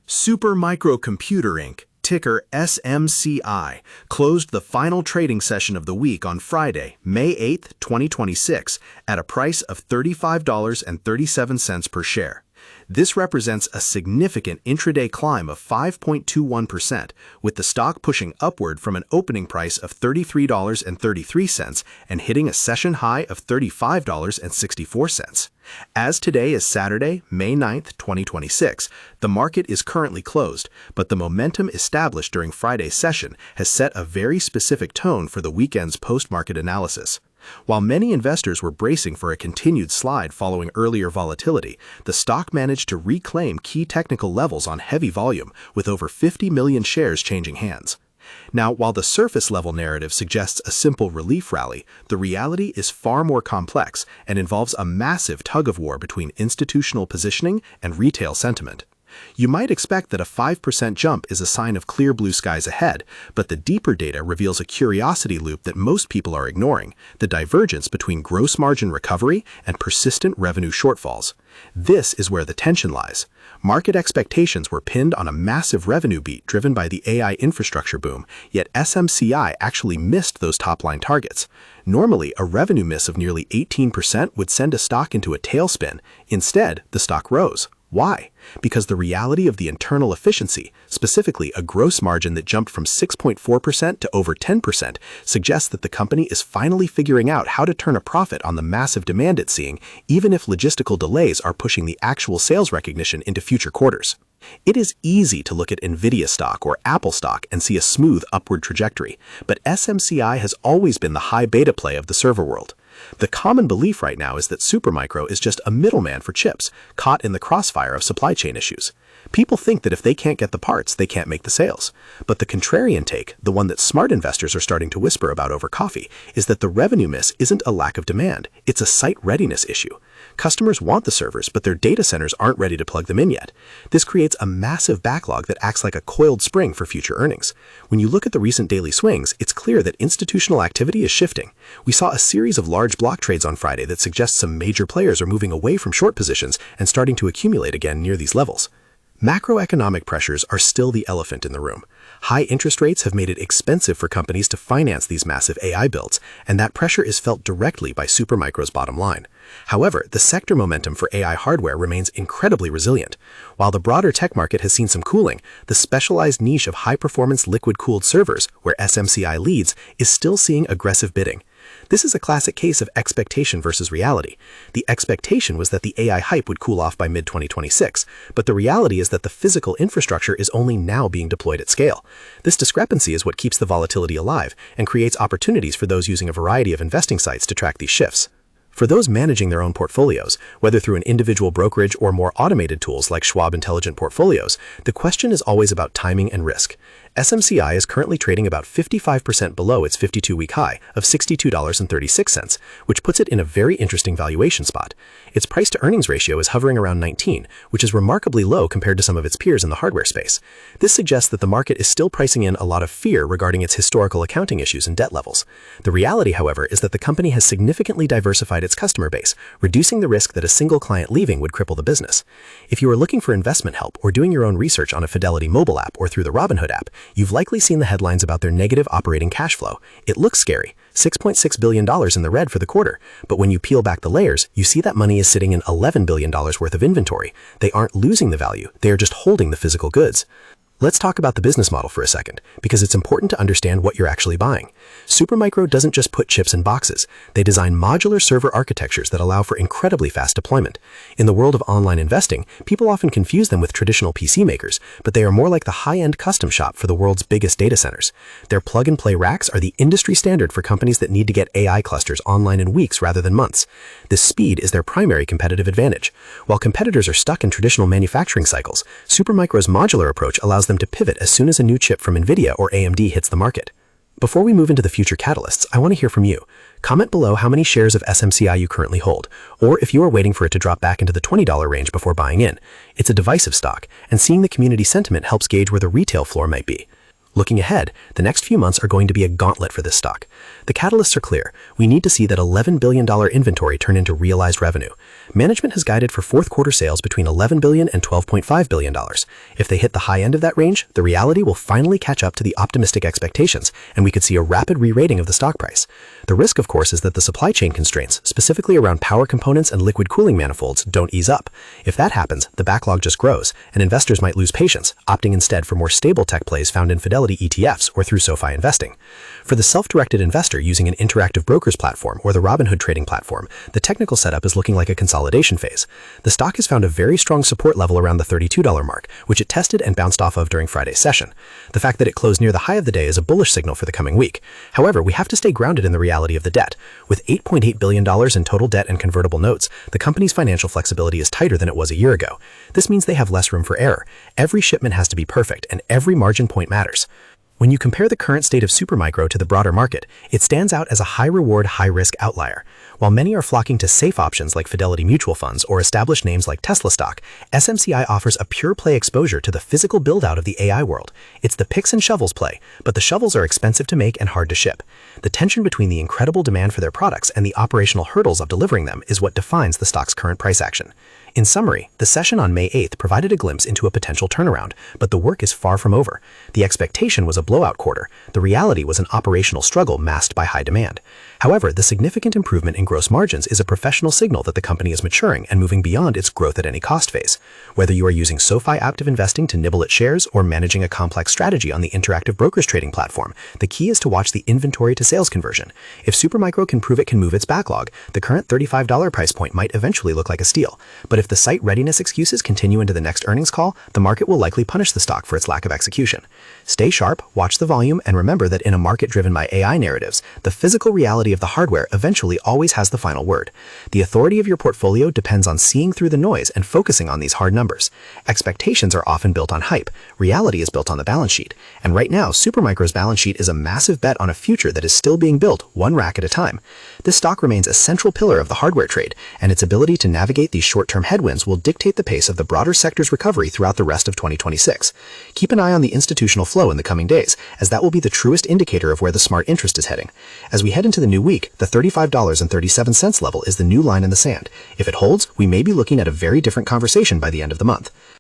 Supermicro Computer Inc., ticker SMCI, closed the final trading session of the week on Friday, May 8, 2026, at a price of $35.37 per share. This represents a significant intraday climb of 5.21%, with the stock pushing upward from an opening price of $33.33 and hitting a session high of $35.64. As today is Saturday, May 9, 2026, the market is currently closed, but the momentum established during Friday's session has set a very specific tone for the weekend's post-market analysis. While many investors were bracing for a continued slide following earlier volatility, the stock managed to reclaim key technical levels on heavy volume, with over 50 million shares changing hands. Now, while the surface-level narrative suggests a simple relief rally, the reality is far more complex and involves a massive tug-of-war between institutional positioning and retail sentiment. You might expect that a 5% jump is a sign of clear blue skies ahead, but the deeper data reveals a curiosity loop that most people are ignoring: the divergence between gross margin recovery and persistent revenue shortfalls. This is where the tension lies. Market expectations were pinned on a massive revenue beat driven by the AI infrastructure boom, yet SMCI actually missed those top-line targets. Normally, a revenue miss of nearly 18% would send a stock into a tailspin. Instead, the stock rose. Why? Because the reality of the internal efficiency, specifically a gross margin that jumped from 6.4% to over 10%, suggests that the company is finally figuring out how to turn a profit on the massive demand it's seeing, even if logistical delays are pushing the actual sales recognition into future quarters. It is easy to look at Nvidia stock or Apple stock and see a smooth upward trajectory, but SMCI has always been the high beta play of the server world. The common belief right now is that Supermicro is just a middleman for chips, caught in the crossfire of supply chain issues. People think that if they can't get the parts, they can't make the sales. But the contrarian take, the one that smart investors are starting to whisper about over coffee, is that the revenue miss isn't a lack of demand, it's a site readiness issue. Customers want the servers, but their data centers aren't ready to plug them in yet. This creates a massive backlog that acts like a coiled spring for future earnings. When you look at the recent daily swings, it's clear that institutional activity is shifting. We saw a series of large block trades on Friday that suggest some major players are moving away from short positions and starting to accumulate again near these levels. Macroeconomic pressures are still the elephant in the room. High interest rates have made it expensive for companies to finance these massive AI builds, and that pressure is felt directly by Supermicro's bottom line. However, the sector momentum for AI hardware remains incredibly resilient. While the broader tech market has seen some cooling, the specialized niche of high-performance liquid-cooled servers, where SMCI leads, is still seeing aggressive bidding. This is a classic case of expectation versus reality. The expectation was that the AI hype would cool off by mid-2026, but the reality is that the physical infrastructure is only now being deployed at scale. This discrepancy is what keeps the volatility alive and creates opportunities for those using a variety of investing sites to track these shifts. For those managing their own portfolios, whether through an individual brokerage or more automated tools like Schwab Intelligent Portfolios, the question is always about timing and risk. SMCI is currently trading about 55% below its 52-week high of $62.36, which puts it in a very interesting valuation spot. Its price-to-earnings ratio is hovering around 19, which is remarkably low compared to some of its peers in the hardware space. This suggests that the market is still pricing in a lot of fear regarding its historical accounting issues and debt levels. The reality, however, is that the company has significantly diversified its customer base, reducing the risk that a single client leaving would cripple the business. If you are looking for investment help or doing your own research on a Fidelity mobile app or through the Robinhood app, you've likely seen the headlines about their negative operating cash flow. It looks scary, $6.6 billion in the red for the quarter, but when you peel back the layers, you see that money is sitting in $11 billion worth of inventory. They aren't losing the value, they are just holding the physical goods. Let's talk about the business model for a second, because it's important to understand what you're actually buying. Supermicro doesn't just put chips in boxes. They design modular server architectures that allow for incredibly fast deployment. In the world of online investing, people often confuse them with traditional PC makers, but they are more like the high-end custom shop for the world's biggest data centers. Their plug-and-play racks are the industry standard for companies that need to get AI clusters online in weeks rather than months. This speed is their primary competitive advantage. While competitors are stuck in traditional manufacturing cycles, Supermicro's modular approach allows them to pivot as soon as a new chip from Nvidia or AMD hits the market. Before we move into the future catalysts, I want to hear from you. Comment below how many shares of SMCI you currently hold, or if you are waiting for it to drop back into the $20 range before buying in. It's a divisive stock, and seeing the community sentiment helps gauge where the retail floor might be. Looking ahead, the next few months are going to be a gauntlet for this stock. The catalysts are clear. We need to see that $11 billion inventory turn into realized revenue. Management has guided for fourth quarter sales between $11 billion and $12.5 billion. If they hit the high end of that range, the reality will finally catch up to the optimistic expectations, and we could see a rapid re-rating of the stock price. The risk, of course, is that the supply chain constraints, specifically around power components and liquid cooling manifolds, don't ease up. If that happens, the backlog just grows, and investors might lose patience, opting instead for more stable tech plays found in Fidelity ETFs or through SoFi Investing. For the self-directed investor using an interactive brokers platform or the Robinhood trading platform, the technical setup is looking like a consolidation phase. The stock has found a very strong support level around the $32 mark, which it tested and bounced off of during Friday's session. The fact that it closed near the high of the day is a bullish signal for the coming week. However, we have to stay grounded in the reality of the debt. With $8.8 billion in total debt and convertible notes, the company's financial flexibility is tighter than it was a year ago. This means they have less room for error. Every shipment has to be perfect, and every margin point matters. When you compare the current state of supermicro to the broader market, it stands out as a high-reward, high-risk outlier. While many are flocking to safe options like Fidelity mutual funds or established names like Tesla stock, SMCI offers a pure-play exposure to the physical build-out of the AI world. It's the picks and shovels play, but the shovels are expensive to make and hard to ship. The tension between the incredible demand for their products and the operational hurdles of delivering them is what defines the stock's current price action. In summary, the session on May 8th provided a glimpse into a potential turnaround, but the work is far from over. The expectation was a blowout quarter. The reality was an operational struggle masked by high demand. However, the significant improvement in gross margins is a professional signal that the company is maturing and moving beyond its growth at any cost phase. Whether you are using SoFi Active Investing to nibble at shares or managing a complex strategy on the interactive brokers trading platform, the key is to watch the inventory to sales conversion. If supermicro can prove it can move its backlog, the current $35 price point might eventually look like a steal. But if the site readiness excuses continue into the next earnings call, the market will likely punish the stock for its lack of execution. Stay sharp, watch the volume, and remember that in a market driven by AI narratives, the physical reality of the hardware eventually always has the final word. The authority of your portfolio depends on seeing through the noise and focusing on these hard numbers. Expectations are often built on hype. Reality is built on the balance sheet. And right now, Supermicro's balance sheet is a massive bet on a future that is still being built one rack at a time. This stock remains a central pillar of the hardware trade, and its ability to navigate these short-term headwinds will dictate the pace of the broader sector's recovery throughout the rest of 2026. Keep an eye on the institutional flow in the coming days, as that will be the truest indicator of where the smart interest is heading. As we head into the new week, the $35.37 level is the new line in the sand. If it holds, we may be looking at a very different conversation by the end of the month.